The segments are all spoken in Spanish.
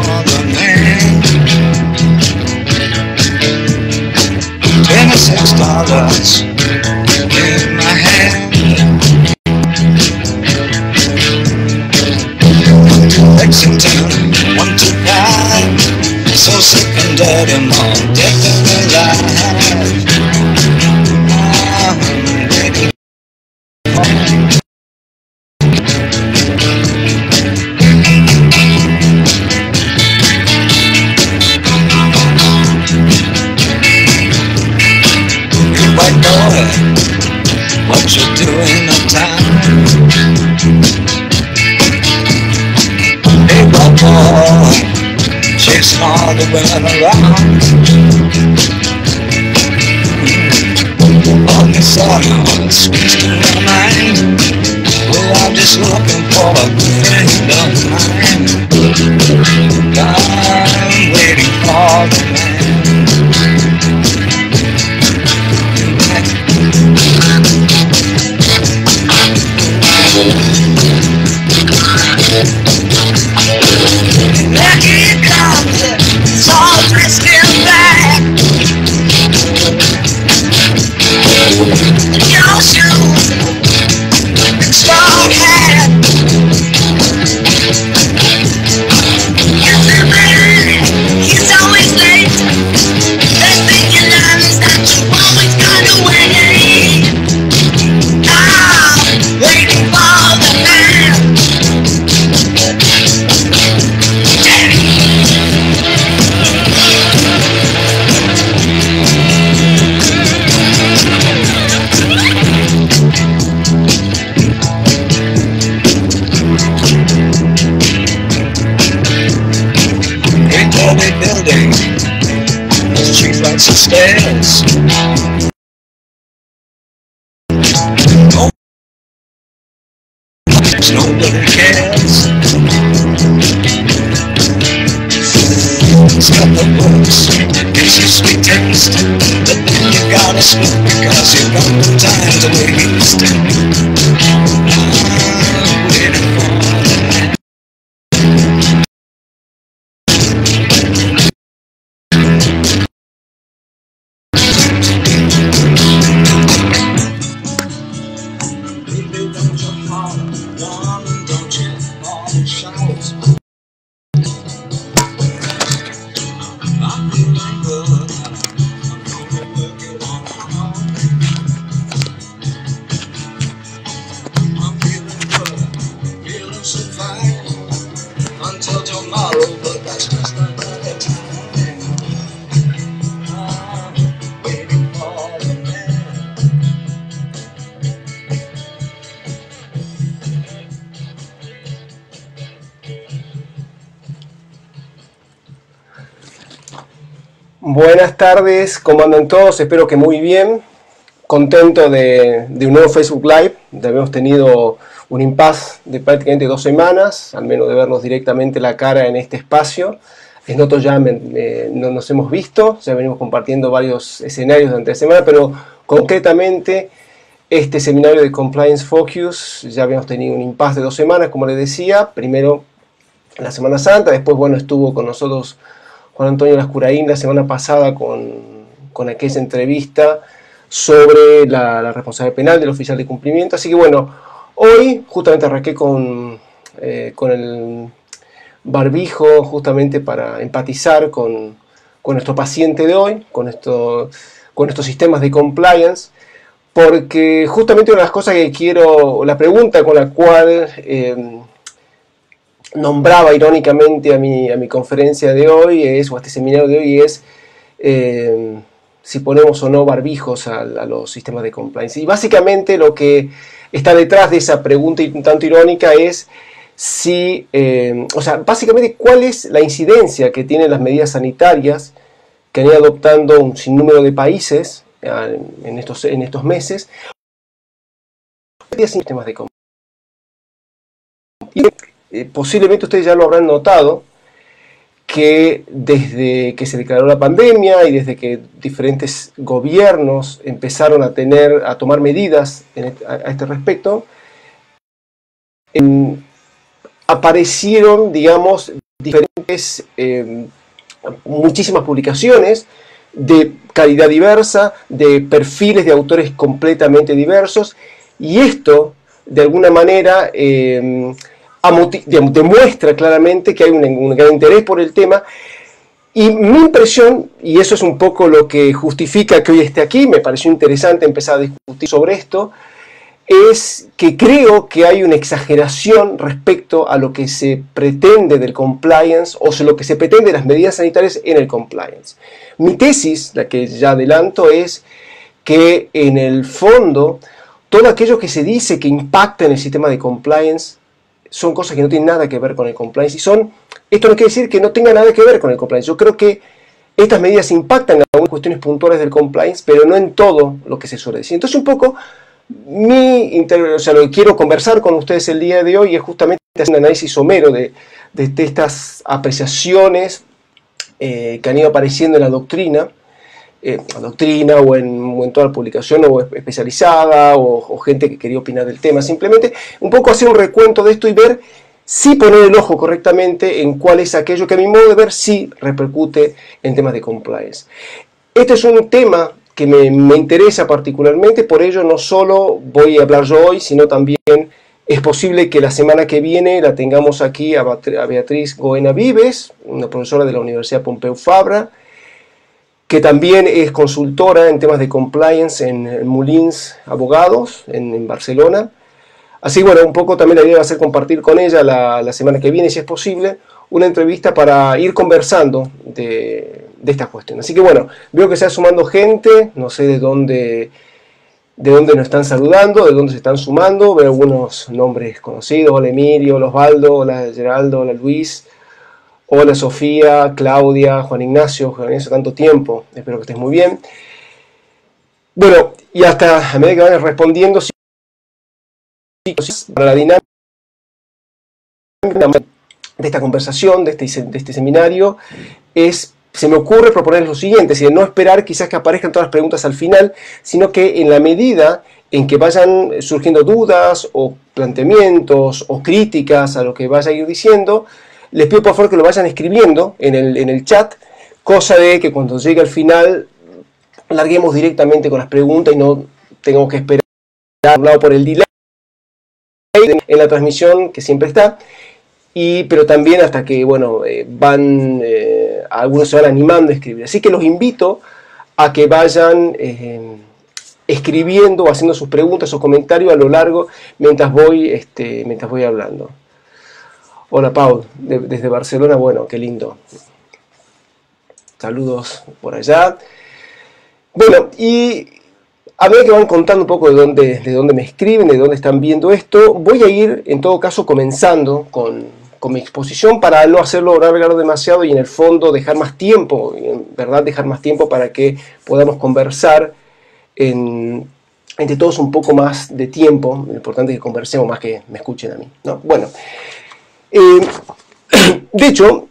for the man. $26 in my hand. Lexington, 125. So sick and dirty, mom, dead and alive. I'm ready. White boy, what you doing uptown? Hey, white boy, chasing all the women around. On this auto, squeezed in my mind. Well, I'm just looking for a friend of mine. I'm waiting for the man. There he comes, it's all twisting back. Your shoes, strong hat. He's a man, he's always late. Best thing you learn is that you always gotta wait. I'm waiting for the man. Building, street lights and stairs. Nobody cares. It's got the books, gives you sweet taste, but then you gotta split because you got no time to waste. I'm waiting for the man. Buenas tardes, ¿cómo andan todos? Espero que muy bien. Contento de un nuevo Facebook Live. Habíamos tenido un impasse de prácticamente 2 semanas, al menos de vernos directamente la cara en este espacio. En otros ya no nos hemos visto, ya venimos compartiendo varios escenarios durante la semana, pero concretamente este seminario de Compliance Focus ya habíamos tenido un impasse de 2 semanas, como les decía. Primero la Semana Santa, después bueno, estuvo con nosotros Juan Antonio Lascuraín la semana pasada con aquella entrevista sobre la responsabilidad penal del oficial de cumplimiento. Así que bueno, hoy justamente arranqué con el barbijo justamente para empatizar con nuestro paciente de hoy, con estos sistemas de compliance, porque justamente una de las cosas que quiero, la pregunta con la cual nombraba irónicamente a mi conferencia de hoy o a este seminario de hoy es si ponemos o no barbijos a los sistemas de compliance. Y básicamente lo que está detrás de esa pregunta un tanto irónica es si, básicamente cuál es la incidencia que tienen las medidas sanitarias que han ido adoptando un sinnúmero de países en estos meses. Sistemas de compliance. Posiblemente ustedes ya lo habrán notado que desde que se declaró la pandemia y desde que diferentes gobiernos empezaron a tomar medidas a este respecto, aparecieron, digamos, diferentes, muchísimas publicaciones de calidad diversa, de perfiles de autores completamente diversos, y esto, de alguna manera, demuestra claramente que hay un gran interés por el tema. Y mi impresión, y eso es un poco lo que justifica que hoy esté aquí, me pareció interesante empezar a discutir sobre esto, es que creo que hay una exageración respecto a lo que se pretende del compliance o lo que se pretende de las medidas sanitarias en el compliance. Mi tesis, la que ya adelanto, es que en el fondo todo aquello que se dice que impacta en el sistema de compliance son cosas que no tienen nada que ver con el compliance. Esto no quiere decir que no tenga nada que ver con el compliance. Yo creo que estas medidas impactan en algunas cuestiones puntuales del compliance, pero no en todo lo que se suele decir. Entonces, un poco lo que quiero conversar con ustedes el día de hoy es justamente hacer un análisis somero de estas apreciaciones que han ido apareciendo en la doctrina o en toda la publicación o especializada o gente que quería opinar del tema. Simplemente un poco hacer un recuento de esto y ver si poner el ojo correctamente en cuál es aquello que a mi modo de ver sí repercute en temas de compliance. Este es un tema que me interesa particularmente, por ello no solo voy a hablar yo hoy, sino también es posible que la semana que viene la tengamos aquí a Beatriz Goena Vives, una profesora de la Universidad Pompeu Fabra, que también es consultora en temas de compliance en Molins Abogados, en Barcelona. Así que bueno, un poco también la idea va a ser compartir con ella la semana que viene, si es posible, una entrevista para ir conversando de estas cuestiones. Así que bueno, veo que se está sumando gente, no sé de dónde nos están saludando, de dónde se están sumando, veo algunos nombres conocidos: hola Emilio, hola Osvaldo, hola Geraldo, hola Luis, hola Sofía, Claudia, Juan Ignacio, tanto tiempo, espero que estés muy bien. Bueno, y hasta a medida que vayan respondiendo, para la dinámica de esta conversación, de este seminario, se me ocurre proponer lo siguiente: es decir, no esperar quizás que aparezcan todas las preguntas al final, sino que en la medida en que vayan surgiendo dudas o planteamientos o críticas a lo que vaya a ir diciendo, les pido por favor que lo vayan escribiendo en el chat, cosa de que cuando llegue al final larguemos directamente con las preguntas y no tengamos que esperar a un lado por el delay en la transmisión que siempre está, pero también hasta que algunos se van animando a escribir. Así que los invito a que vayan escribiendo o haciendo sus preguntas o comentarios a lo largo mientras voy hablando. Hola Paul, desde Barcelona, bueno, qué lindo. Saludos por allá. Bueno, y a medida que van contando un poco de dónde me escriben, de dónde están viendo esto, voy a ir en todo caso comenzando con mi exposición para no hacerlo alargar demasiado y en el fondo dejar más tiempo, para que podamos conversar entre todos un poco más de tiempo. Lo importante es que conversemos más que me escuchen a mí, ¿no? Bueno. De hecho,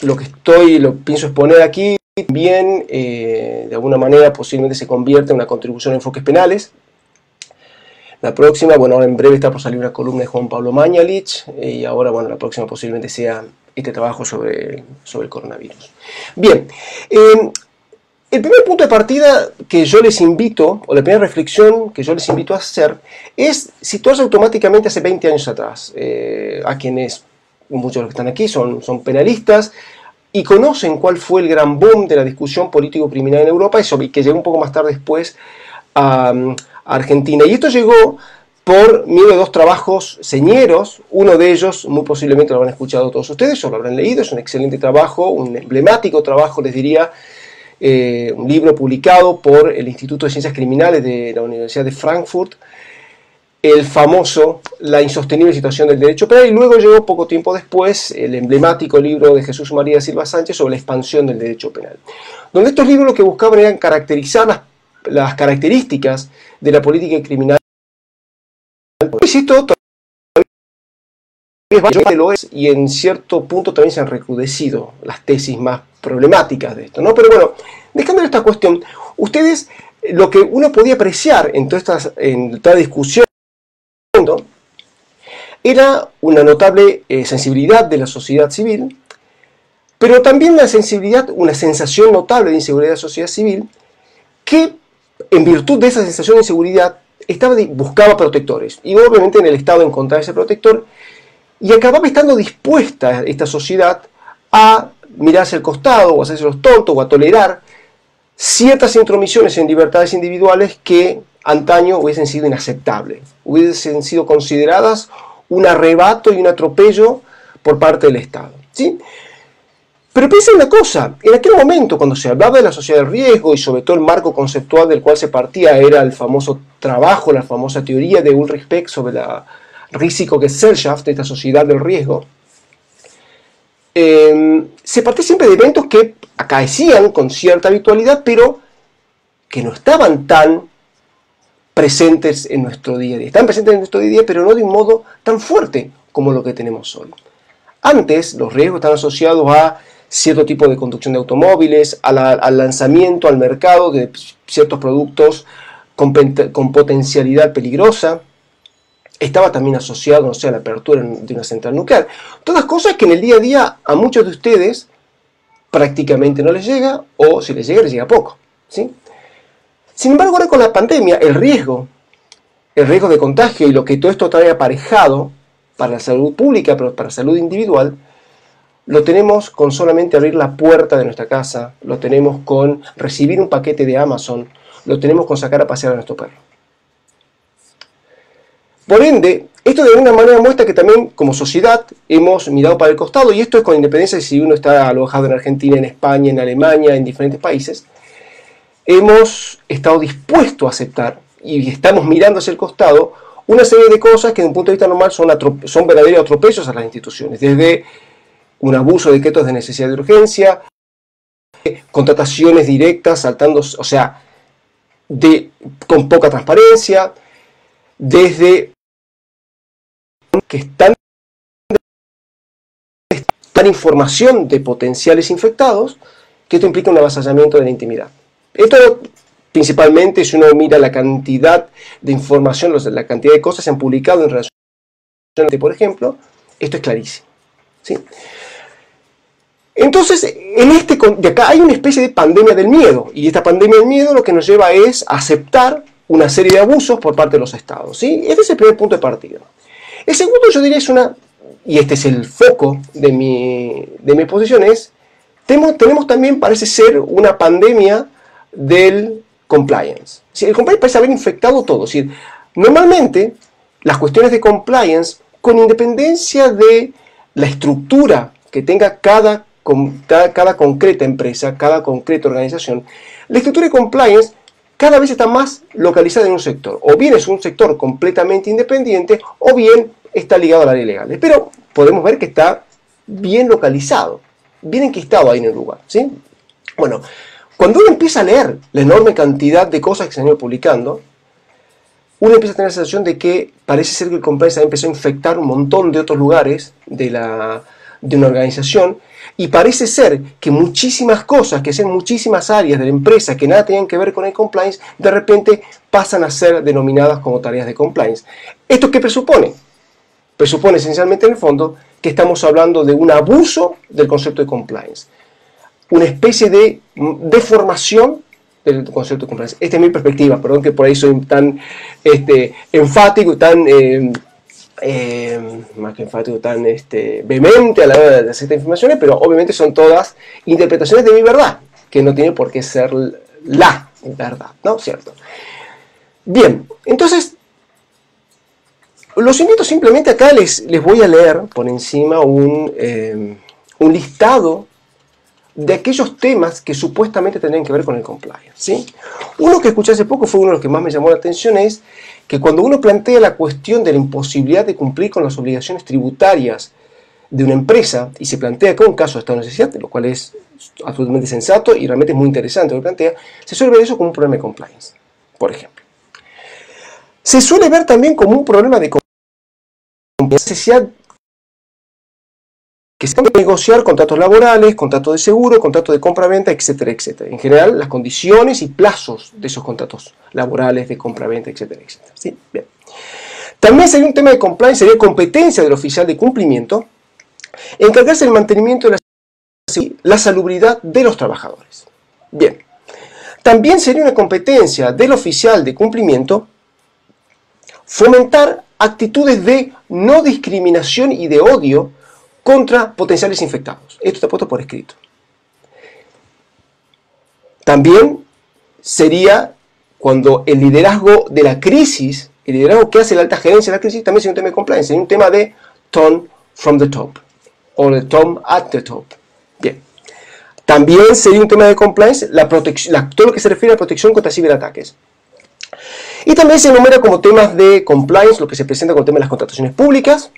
lo pienso exponer aquí, bien, de alguna manera posiblemente se convierta en una contribución a enfoques penales. La próxima, ahora en breve está por salir una columna de Juan Pablo Mañalich, y ahora, la próxima posiblemente sea este trabajo sobre el coronavirus. Bien, el primer punto de partida que yo les invito, o la primera reflexión que yo les invito a hacer, es situarse automáticamente hace 20 años atrás. A quienes, muchos de los que están aquí son penalistas y conocen cuál fue el gran boom de la discusión político-criminal en Europa, y que llegó un poco más tarde después a Argentina. Y esto llegó por medio de dos trabajos señeros. Uno de ellos, muy posiblemente lo habrán escuchado todos ustedes o lo habrán leído, es un excelente trabajo, un emblemático trabajo, les diría, un libro publicado por el Instituto de Ciencias Criminales de la Universidad de Frankfurt, el famoso La insostenible situación del derecho penal, y luego llegó poco tiempo después el emblemático libro de Jesús María Silva Sánchez sobre la expansión del derecho penal, donde estos libros lo que buscaban eran caracterizar las características de la política criminal. Y en cierto punto también se han recrudecido las tesis más problemáticas de esto, ¿no? Pero bueno, dejando esta cuestión, ustedes, lo que uno podía apreciar en toda esta discusión, ¿no?, era una notable sensibilidad de la sociedad civil, pero también una sensibilidad, una sensación notable de inseguridad de la sociedad civil, que en virtud de esa sensación de inseguridad buscaba protectores. Y obviamente en el Estado encontraba ese protector, y acababa estando dispuesta esta sociedad a mirarse al costado, o a hacerse los tontos, o a tolerar ciertas intromisiones en libertades individuales que antaño hubiesen sido inaceptables, hubiesen sido consideradas un arrebato y un atropello por parte del Estado, ¿sí? Pero piensen una cosa, en aquel momento cuando se hablaba de la sociedad de riesgo y sobre todo el marco conceptual del cual se partía era el famoso trabajo, la famosa teoría de Ulrich Beck sobre la Risikogesellschaft, esta sociedad del riesgo, se partía siempre de eventos que acaecían con cierta habitualidad, pero que no estaban tan presentes en nuestro día a día. Están presentes en nuestro día a día, pero no de un modo tan fuerte como lo que tenemos hoy. Antes, los riesgos están asociados a cierto tipo de conducción de automóviles, al lanzamiento al mercado de ciertos productos con potencialidad peligrosa. Estaba también asociado, no sé, a la apertura de una central nuclear. Todas cosas que en el día a día a muchos de ustedes prácticamente no les llega, o si les llega poco, ¿sí? Sin embargo, ahora con la pandemia, el riesgo de contagio y lo que todo esto trae aparejado para la salud pública, pero para la salud individual, lo tenemos con solamente abrir la puerta de nuestra casa, lo tenemos con recibir un paquete de Amazon, lo tenemos con sacar a pasear a nuestro perro. Por ende, esto de alguna manera muestra que también como sociedad hemos mirado para el costado, y esto es con independencia de si uno está alojado en Argentina, en España, en Alemania, en diferentes países, hemos estado dispuestos a aceptar, y estamos mirando hacia el costado, una serie de cosas que desde un punto de vista normal son verdaderos atropellos a las instituciones, desde un abuso de decretos de necesidad de urgencia, contrataciones directas saltando, o sea, con poca transparencia, desde que están información de potenciales infectados, que esto implica un avasallamiento de la intimidad. Esto principalmente, si uno mira la cantidad de información, la cantidad de cosas que se han publicado en relación a, por ejemplo, esto es clarísimo, ¿sí? Entonces, de acá hay una especie de pandemia del miedo, y esta pandemia del miedo lo que nos lleva es a aceptar una serie de abusos por parte de los estados, ¿sí? Este es el primer punto de partida. El segundo, yo diría, y este es el foco de mi exposición, tenemos también, parece ser, una pandemia del compliance. ¿Sí? El compliance parece haber infectado todo. Es decir, normalmente, las cuestiones de compliance, con independencia de la estructura que tenga cada concreta empresa, cada concreta organización, la estructura de compliance cada vez está más localizada en un sector. O bien es un sector completamente independiente, o bien está ligado a la ley legal. Pero podemos ver que está bien localizado, bien enquistado ahí en el lugar, ¿sí? Bueno, cuando uno empieza a leer la enorme cantidad de cosas que se han ido publicando, uno empieza a tener la sensación de que parece ser que el compliance empezó a infectar un montón de otros lugares de una organización, y parece ser que muchísimas cosas, que sean muchísimas áreas de la empresa que nada tenían que ver con el compliance, de repente pasan a ser denominadas como tareas de compliance. ¿Esto qué presupone? Presupone esencialmente en el fondo que estamos hablando de un abuso del concepto de compliance, una especie de deformación del concepto de compliance. Esta es mi perspectiva, perdón que por ahí soy tan enfático y tan más que enfático, tan vehemente a la hora de hacer estas informaciones, pero obviamente son todas interpretaciones de mi verdad, que no tiene por qué ser la verdad, ¿no? ¿Cierto? Bien, entonces los invito simplemente acá, les voy a leer por encima un listado de aquellos temas que supuestamente tendrían que ver con el compliance, ¿sí? Uno que escuché hace poco fue uno de los que más me llamó la atención, es que cuando uno plantea la cuestión de la imposibilidad de cumplir con las obligaciones tributarias de una empresa, y se plantea con un caso de estado de necesidad, lo cual es absolutamente sensato y realmente es muy interesante lo que plantea, se suele ver eso como un problema de compliance, por ejemplo. Se suele ver también como un problema de necesidad que se tiene que negociar contratos laborales, contratos de seguro, contratos de compra-venta, etcétera, etcétera. En general, las condiciones y plazos de esos contratos laborales, de compra-venta, etcétera, etcétera. ¿Sí? Bien. También sería un tema de compliance, sería competencia del oficial de cumplimiento encargarse del mantenimiento de la salubridad de los trabajadores. Bien, también sería una competencia del oficial de cumplimiento fomentar actitudes de no discriminación y de odio contra potenciales infectados. Esto está puesto por escrito. También sería cuando el liderazgo de la crisis, el liderazgo que hace la alta gerencia de la crisis, también sería un tema de compliance, sería un tema de tone from the top, o de tone at the top. Bien. También sería un tema de compliance todo lo que se refiere a protección contra ciberataques. Y también se enumera como temas de compliance lo que se presenta con el tema de las contrataciones públicas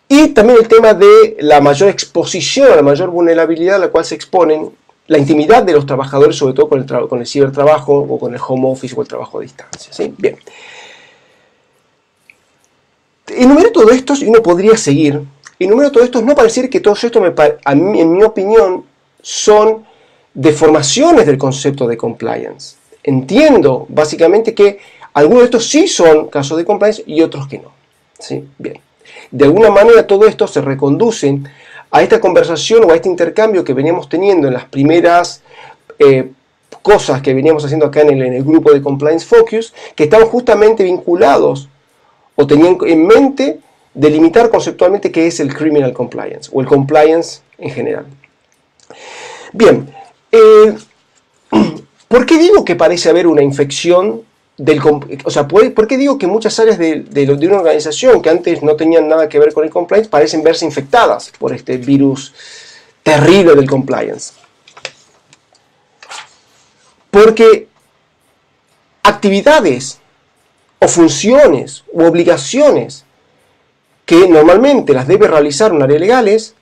y también el tema de la mayor exposición, la mayor vulnerabilidad a la cual se exponen la intimidad de los trabajadores, sobre todo con el cibertrabajo o con el home office o el trabajo a distancia. ¿Sí? Bien. Enumero todo esto y uno podría seguir. Enumero todo esto, no parecer que todo esto, en mi opinión, son deformaciones del concepto de compliance. Entiendo, básicamente, que algunos de estos sí son casos de compliance y otros que no. ¿Sí? Bien. De alguna manera, todo esto se reconduce a esta conversación o a este intercambio que veníamos teniendo en las primeras cosas que veníamos haciendo acá en el grupo de Compliance Focus, que estaban justamente vinculados o tenían en mente delimitar conceptualmente qué es el criminal compliance o el compliance en general. Bien, ¿por qué digo que parece haber una infección ¿por qué digo que muchas áreas de una organización que antes no tenían nada que ver con el compliance parecen verse infectadas por este virus terrible del compliance? Porque actividades o funciones u obligaciones que normalmente las debe realizar un área legales,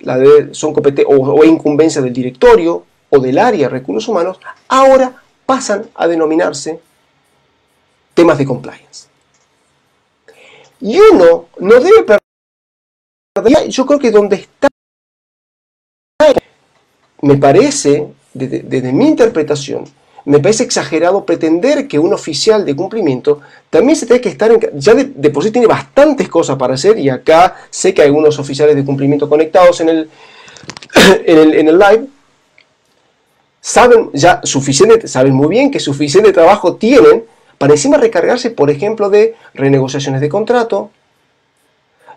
son o incumbencia del directorio o del área de recursos humanos, ahora pasan a denominarse temas de compliance. Y uno no debe perder, yo creo que donde está, me parece, desde mi interpretación, me parece exagerado pretender que un oficial de cumplimiento también se tiene que estar, ya de por sí tiene bastantes cosas para hacer, y acá sé que hay algunos oficiales de cumplimiento conectados en el live, saben muy bien que suficiente trabajo tienen para encima recargarse, por ejemplo, de renegociaciones de contrato,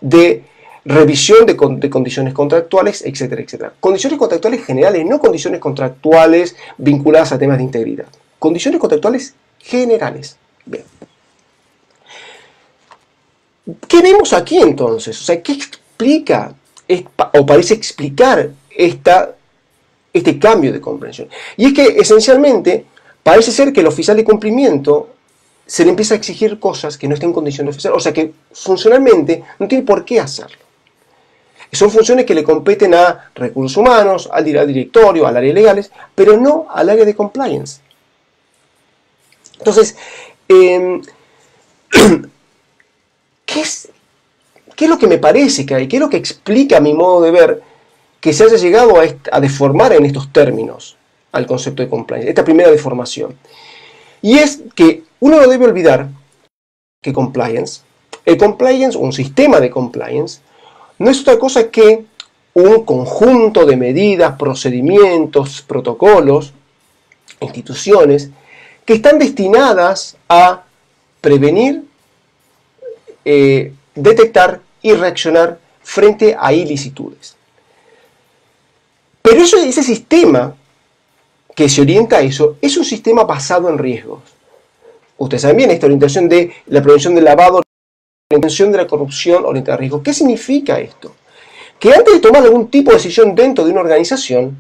de revisión de condiciones contractuales, etcétera, etcétera. Condiciones contractuales generales, no condiciones contractuales vinculadas a temas de integridad. Condiciones contractuales generales. Bien. ¿Qué vemos aquí entonces? O sea, ¿qué explica, o parece explicar este cambio de comprensión? Y es que esencialmente parece ser que el oficial de cumplimiento se le empieza a exigir cosas que no estén en condiciones de oficial, o sea que funcionalmente no tiene por qué hacerlo. Son funciones que le competen a recursos humanos, al directorio, al área de legales, pero no al área de compliance. Entonces, ¿qué es lo que me parece que hay? ¿Qué es lo que explica a mi modo de ver que se haya llegado a deformar en estos términos al concepto de compliance? Esta primera deformación. Y es que uno no debe olvidar que el compliance, un sistema de compliance, no es otra cosa que un conjunto de medidas, procedimientos, protocolos, instituciones que están destinadas a prevenir, detectar y reaccionar frente a ilicitudes. Pero ese sistema que se orienta a eso es un sistema basado en riesgos. Ustedes saben bien esta orientación de la prevención del lavado, la prevención de la corrupción orientada a riesgos. ¿Qué significa esto? Que antes de tomar algún tipo de decisión dentro de una organización,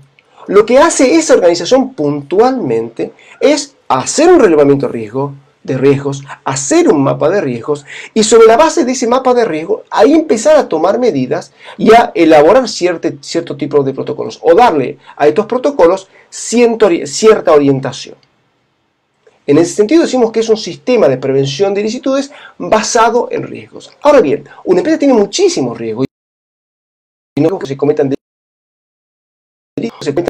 lo que hace esa organización puntualmente es hacer un relevamiento de riesgos, hacer un mapa de riesgos, y sobre la base de ese mapa de riesgos, ahí empezar a tomar medidas y a elaborar cierto tipo de protocolos, o darle a estos protocolos cierta orientación. En ese sentido decimos que es un sistema de prevención de ilicitudes basado en riesgos. Ahora bien, una empresa tiene muchísimos riesgos y no que se cometan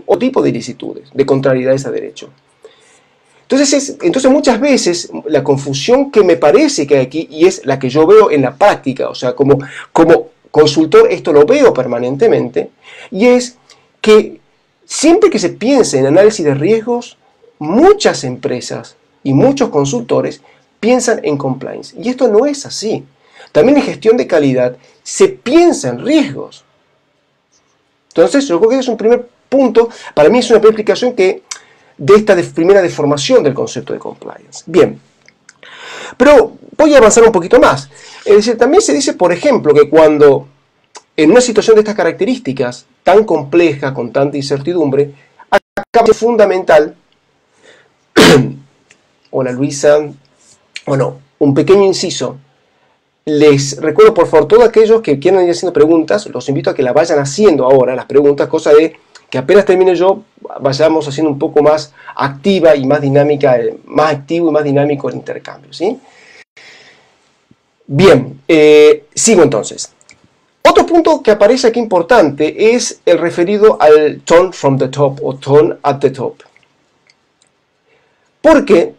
otro tipo de ilicitudes, de contrariedades a derecho. Entonces muchas veces la confusión que me parece que hay aquí, y es la que yo veo en la práctica, o sea, como consultor esto lo veo permanentemente, y es que siempre que se piensa en análisis de riesgos, muchas empresas y muchos consultores piensan en compliance. Y esto no es así. También en gestión de calidad se piensa en riesgos. Entonces, yo creo que es un primer punto, para mí es una primera explicación de esta primera deformación del concepto de compliance. Bien, pero voy a avanzar un poquito más. Es decir, también se dice, por ejemplo, que cuando en una situación de estas características, tan compleja, con tanta incertidumbre, acaba de ser fundamental. Hola Luisa. Bueno, un pequeño inciso. Les recuerdo, por favor, todos aquellos que quieran ir haciendo preguntas, los invito a que las vayan haciendo ahora, las preguntas, cosa de que apenas termine yo, vayamos haciendo un poco más activa y más dinámica, más activo y más dinámico el intercambio, ¿sí? Bien, sigo entonces. Otro punto que aparece aquí importante es el referido al tone from the top o tone at the top. Porque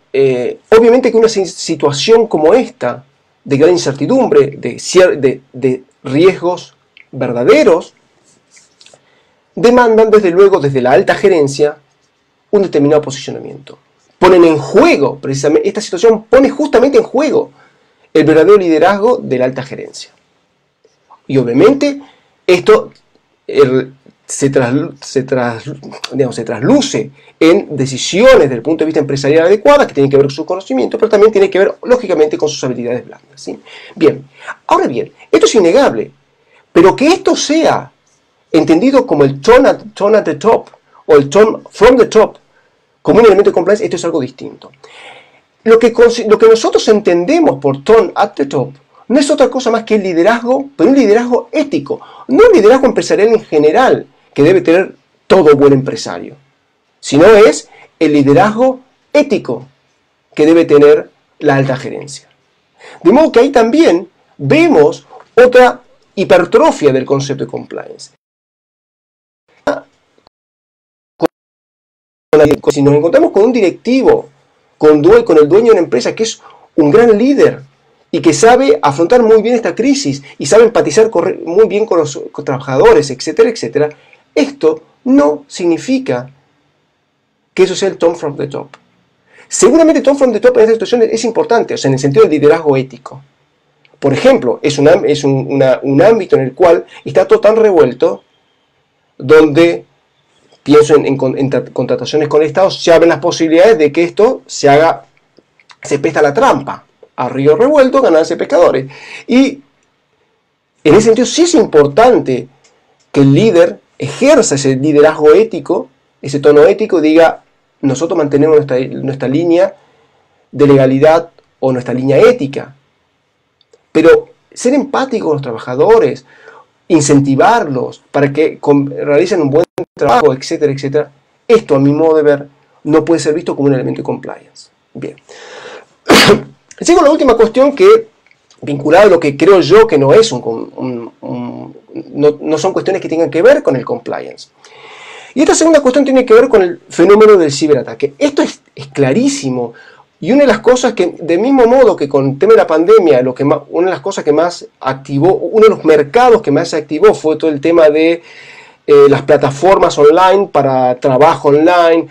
obviamente que una situación como esta, de gran incertidumbre, de riesgos verdaderos, demandan desde luego desde la alta gerencia un determinado posicionamiento. Ponen en juego, precisamente, esta situación pone justamente en juego el verdadero liderazgo de la alta gerencia. Y obviamente esto se trasluce en decisiones desde el punto de vista empresarial adecuadas que tienen que ver con su conocimiento, pero también tiene que ver lógicamente con sus habilidades blandas, ¿sí? Bien, ahora bien, esto es innegable, pero que esto sea entendido como el tone at the top o el tone from the top como un elemento de compliance, esto es algo distinto. Lo que nosotros entendemos por tone at the top no es otra cosa más que el liderazgo, pero un liderazgo ético, no un liderazgo empresarial en general que debe tener todo buen empresario, sino es el liderazgo ético que debe tener la alta gerencia. De modo que ahí también vemos otra hipertrofia del concepto de compliance. Si nos encontramos con un directivo, con el dueño de una empresa que es un gran líder y que sabe afrontar muy bien esta crisis y sabe empatizar muy bien con los trabajadores, etcétera, etcétera, esto no significa que eso sea el tone from the top. Seguramente el tone from the top en esta situación es importante, o sea, en el sentido del liderazgo ético. Por ejemplo, es un ámbito en el cual está todo tan revuelto, donde pienso en contrataciones con el Estado, se abren las posibilidades de que esto se presta a la trampa. A río revuelto, ganancia de pescadores. Y en ese sentido sí es importante que el líder ejerza ese liderazgo ético, ese tono ético, diga, nosotros mantenemos nuestra línea de legalidad o nuestra línea ética. Pero ser empático con los trabajadores, incentivarlos para que realicen un buen trabajo, etcétera, etcétera, esto a mi modo de ver no puede ser visto como un elemento de compliance. Bien. Sigo la última cuestión que, vinculada a lo que creo yo que no es no son cuestiones que tengan que ver con el compliance. Y esta segunda cuestión tiene que ver con el fenómeno del ciberataque. Esto es clarísimo. Y una de las cosas que, del mismo modo que con el tema de la pandemia, una de las cosas que más activó, uno de los mercados que más se activó fue todo el tema de las plataformas online para trabajo online,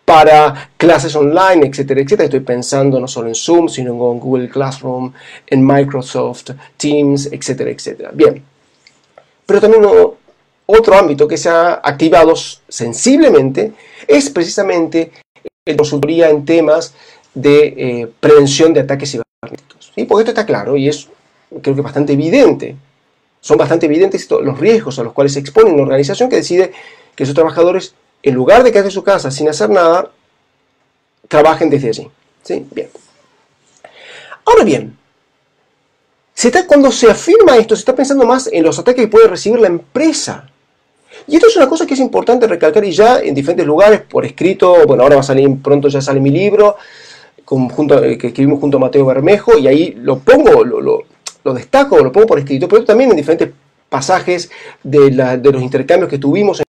para clases online, etcétera, etcétera. Estoy pensando no solo en Zoom, sino en Google Classroom, en Microsoft Teams, etcétera, etcétera. Bien. Pero también otro ámbito que se ha activado sensiblemente es precisamente la consultoría en temas de prevención de ataques cibernéticos. ¿Sí? Porque esto está claro y es, creo que, bastante evidente. Son bastante evidentes los riesgos a los cuales se expone una organización que decide que sus trabajadores, en lugar de quedarse en su casa sin hacer nada, trabajen desde allí. ¿Sí? Bien. Ahora bien, cuando se afirma esto, se está pensando más en los ataques que puede recibir la empresa. Y esto es una cosa que es importante recalcar, y ya en diferentes lugares, por escrito, bueno, ahora va a salir, pronto ya sale mi libro, que escribimos junto a Mateo Bermejo, y ahí lo pongo, lo destaco, lo pongo por escrito, pero también en diferentes pasajes de los intercambios que tuvimos en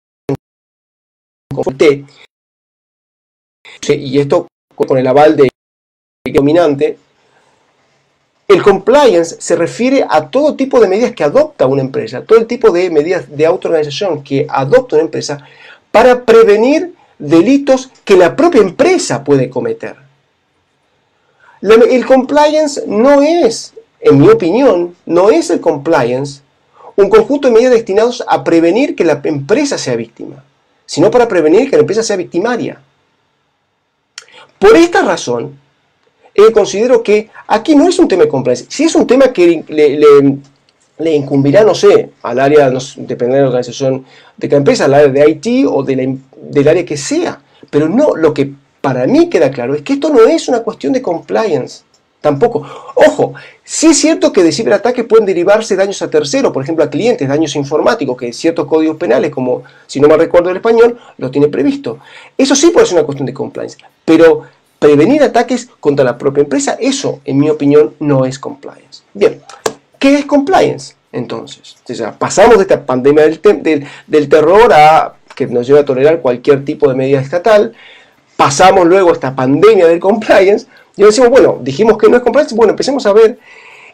Confite. Y esto con el aval de dominante, el compliance se refiere a todo tipo de medidas que adopta una empresa, todo el tipo de medidas de autoorganización que adopta una empresa para prevenir delitos que la propia empresa puede cometer. El compliance no es, en mi opinión, no es el compliance un conjunto de medidas destinados a prevenir que la empresa sea víctima, sino para prevenir que la empresa sea victimaria. Por esta razón, considero que aquí no es un tema de compliance. Si es un tema que le incumbirá, no sé, al área, depende de la organización de cada empresa, al área de IT o del área que sea. Pero no, lo que para mí queda claro es que esto no es una cuestión de compliance. Tampoco. Ojo, sí es cierto que de ciberataques pueden derivarse daños a terceros, por ejemplo a clientes, daños informáticos, que ciertos códigos penales, como si no mal recuerdo el español, lo tiene previsto. Eso sí puede ser una cuestión de compliance. Pero prevenir ataques contra la propia empresa, eso, en mi opinión, no es compliance. Bien, ¿qué es compliance? Entonces, o sea, pasamos de esta pandemia del terror a que nos lleva a tolerar cualquier tipo de medida estatal, pasamos luego a esta pandemia del compliance, y decimos, bueno, dijimos que no es compliance, bueno, empecemos a ver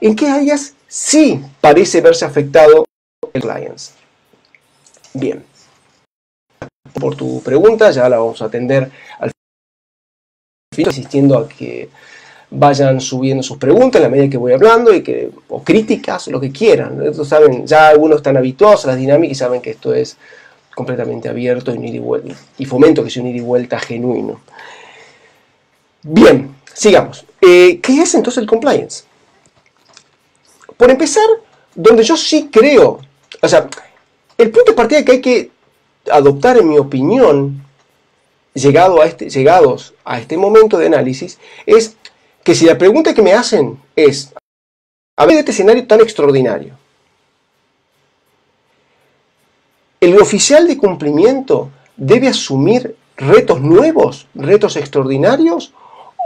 en qué áreas sí parece verse afectado el compliance. Bien, por tu pregunta, ya la vamos a atender al final, insistiendo a que vayan subiendo sus preguntas en la medida que voy hablando o críticas, lo que quieran. Esto saben, ya algunos están habituados a las dinámicas y saben que esto es completamente abierto y fomento que sea un ida y vuelta genuino. Bien, sigamos. ¿Qué es entonces el compliance? Por empezar, donde yo sí creo, o sea, el punto de partida que hay que adoptar, en mi opinión, llegados a este momento de análisis, es que si la pregunta que me hacen es, a ver, este escenario tan extraordinario, ¿el oficial de cumplimiento debe asumir retos nuevos, retos extraordinarios?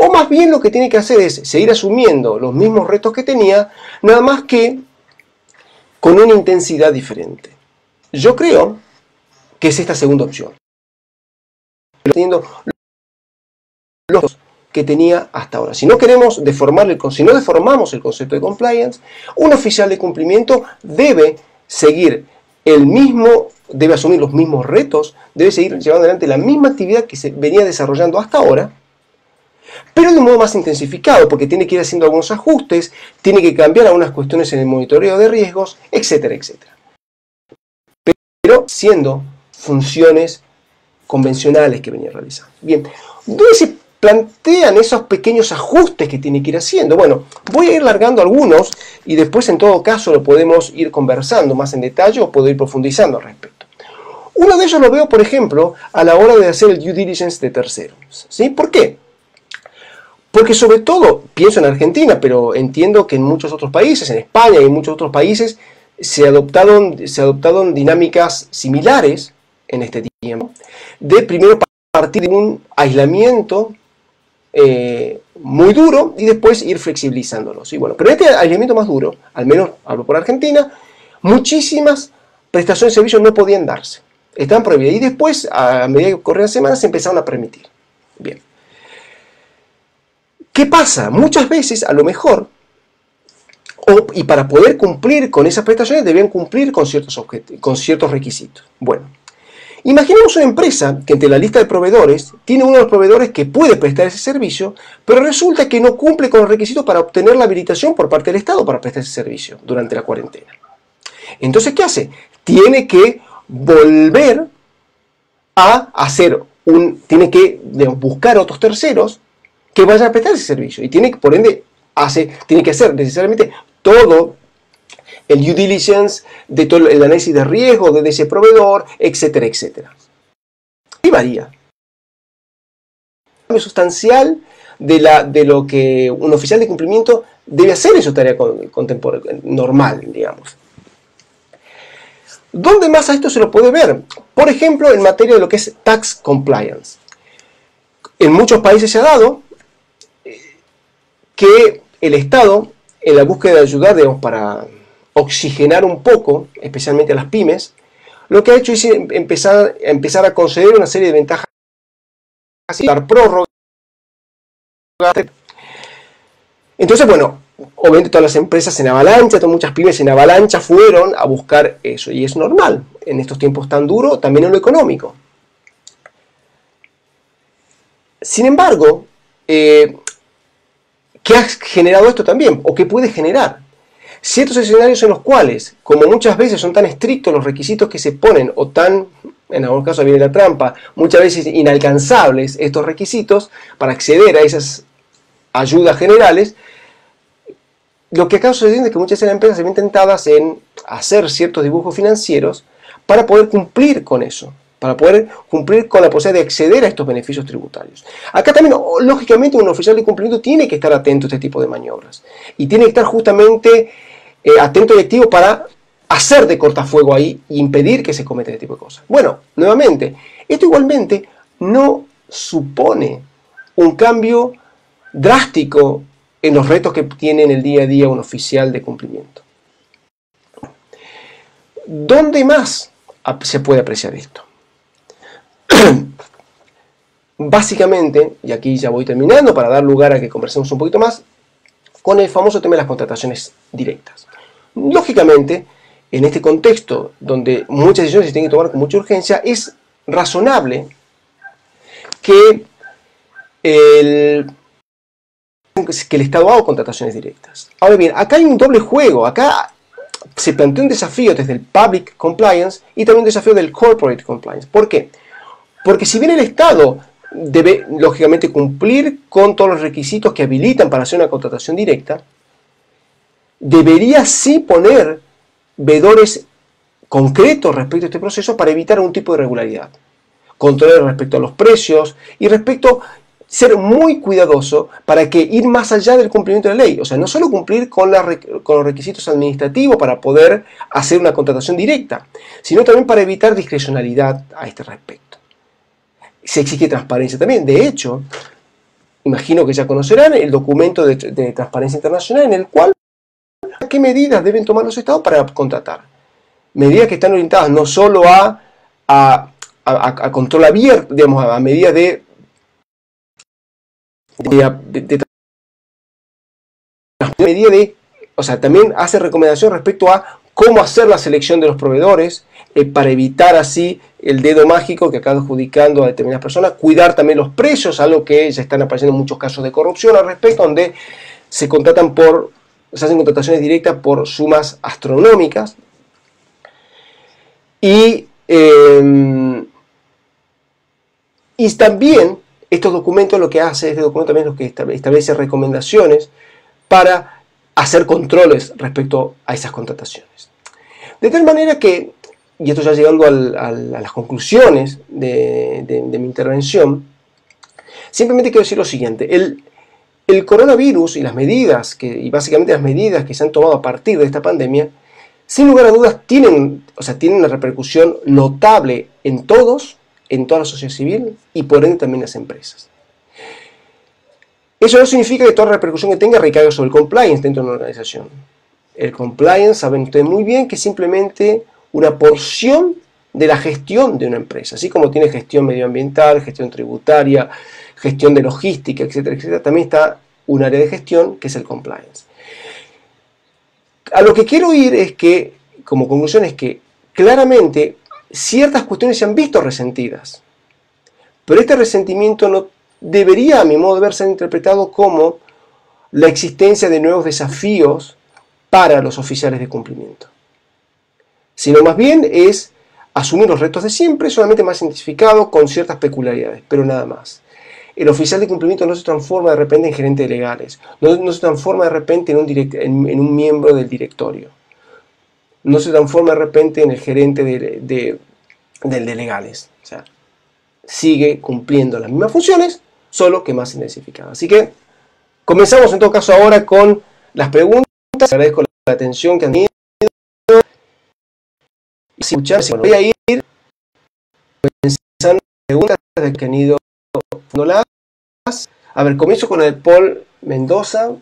O más bien lo que tiene que hacer es seguir asumiendo los mismos retos que tenía, nada más que con una intensidad diferente. Yo creo que es esta segunda opción. Teniendo los que tenía hasta ahora. Si no queremos si no deformamos el concepto de compliance, un oficial de cumplimiento debe debe asumir los mismos retos, debe seguir llevando adelante la misma actividad que se venía desarrollando hasta ahora, pero de un modo más intensificado, porque tiene que ir haciendo algunos ajustes, tiene que cambiar algunas cuestiones en el monitoreo de riesgos, etcétera, etcétera. Pero siendo funciones convencionales que venía realizando. Bien, ¿dónde se plantean esos pequeños ajustes que tiene que ir haciendo? Bueno, voy a ir largando algunos y después en todo caso lo podemos ir conversando más en detalle o puedo ir profundizando al respecto. Uno de ellos lo veo, por ejemplo, a la hora de hacer el due diligence de terceros. ¿Sí? ¿Por qué? Porque sobre todo, pienso en Argentina, pero entiendo que en muchos otros países, en España y en muchos otros países, se adoptaron dinámicas similares en este tiempo, de primero partir de un aislamiento muy duro y después ir flexibilizándolo. ¿Sí? Bueno, pero en este aislamiento más duro, al menos hablo por Argentina, muchísimas prestaciones de servicios no podían darse. Estaban prohibidas y después, a medida que corrían semanas, se empezaron a permitir. Bien. ¿Qué pasa? Muchas veces, a lo mejor, y para poder cumplir con esas prestaciones, debían cumplir con ciertos requisitos. Bueno, imaginemos una empresa que entre la lista de proveedores tiene uno de los proveedores que puede prestar ese servicio, pero resulta que no cumple con los requisitos para obtener la habilitación por parte del Estado para prestar ese servicio durante la cuarentena. Entonces, ¿qué hace? Tiene que volver a tiene que buscar otros terceros que vayan a prestar ese servicio. Y por ende, tiene que hacer necesariamente todo el due diligence, de todo el análisis de riesgo de ese proveedor, etcétera, etcétera. Y varía. Un cambio sustancial de lo que un oficial de cumplimiento debe hacer en su tarea normal, digamos. ¿Dónde más a esto se lo puede ver? Por ejemplo, en materia de lo que es tax compliance. En muchos países se ha dado que el Estado, en la búsqueda de ayudar, digamos, para oxigenar un poco, especialmente a las pymes, lo que ha hecho es empezar a conceder una serie de ventajas, dar prórroga Entonces, bueno, obviamente todas las empresas en avalancha, muchas pymes en avalancha fueron a buscar eso, y es normal en estos tiempos tan duros, también en lo económico. Sin embargo, ¿qué ha generado esto también? ¿O qué puede generar? Ciertos escenarios en los cuales, como muchas veces son tan estrictos los requisitos que se ponen, o tan, en algunos casos viene la trampa, muchas veces inalcanzables estos requisitos para acceder a esas ayudas generales, lo que acaba sucediendo es que muchas de las empresas se ven tentadas en hacer ciertos dibujos financieros para poder cumplir con eso, para poder cumplir con la posibilidad de acceder a estos beneficios tributarios. Acá también, lógicamente, un oficial de cumplimiento tiene que estar atento a este tipo de maniobras y tiene que estar justamente atento y activo para hacer de cortafuego ahí e impedir que se cometa este tipo de cosas. Bueno, nuevamente, esto igualmente no supone un cambio drástico en los retos que tiene en el día a día un oficial de cumplimiento. ¿Dónde más se puede apreciar esto? Básicamente, y aquí ya voy terminando para dar lugar a que conversemos un poquito más, con el famoso tema de las contrataciones directas. Lógicamente, en este contexto donde muchas decisiones se tienen que tomar con mucha urgencia, es razonable que el Estado haga contrataciones directas. Ahora bien, acá hay un doble juego. Acá se plantea un desafío desde el Public Compliance y también un desafío del Corporate Compliance. ¿Por qué? Porque si bien el Estado debe, lógicamente, cumplir con todos los requisitos que habilitan para hacer una contratación directa, debería sí poner veedores concretos respecto a este proceso para evitar algún tipo de irregularidad. Controlar respecto a los precios y respecto ser muy cuidadoso para que ir más allá del cumplimiento de la ley. O sea, no solo cumplir con los requisitos administrativos para poder hacer una contratación directa, sino también para evitar discrecionalidad a este respecto. Se exige transparencia también. De hecho, imagino que ya conocerán el documento de transparencia internacional en el cual qué medidas deben tomar los estados para contratar. Medidas que están orientadas no solo a control abierto, digamos, a medidas o sea, también hace recomendación respecto a cómo hacer la selección de los proveedores para evitar así el dedo mágico que acaba adjudicando a determinadas personas, cuidar también los precios, algo que ya están apareciendo muchos casos de corrupción al respecto, donde se hacen contrataciones directas por sumas astronómicas. Y también estos documentos lo que hace, este documento también lo que establece recomendaciones para hacer controles respecto a esas contrataciones. De tal manera que, y esto ya llegando a las conclusiones de mi intervención, simplemente quiero decir lo siguiente: el coronavirus y básicamente las medidas que se han tomado a partir de esta pandemia, sin lugar a dudas tienen una repercusión notable en toda la sociedad civil y por ende también en las empresas. Eso no significa que toda la repercusión que tenga recaiga sobre el compliance dentro de una organización. El compliance, saben ustedes muy bien, que es simplemente una porción de la gestión de una empresa. Así como tiene gestión medioambiental, gestión tributaria, gestión de logística, etcétera, etcétera, también está un área de gestión que es el compliance. A lo que quiero ir es que, como conclusión, es que claramente ciertas cuestiones se han visto resentidas, pero este resentimiento no debería, a mi modo de ver, ser interpretado como la existencia de nuevos desafíos para los oficiales de cumplimiento, sino más bien es asumir los retos de siempre, solamente más identificado con ciertas peculiaridades, pero nada más. El oficial de cumplimiento no se transforma de repente en gerente de legales, no se transforma de repente en un miembro del directorio, no se transforma de repente en el gerente del de legales. O sea, sigue cumpliendo las mismas funciones, solo que más intensificadas. Así que comenzamos en todo caso ahora con las preguntas. Agradezco la atención que han tenido. Voy a ir pensando en preguntas que han ido. A ver, comienzo con el Paul Mendoza.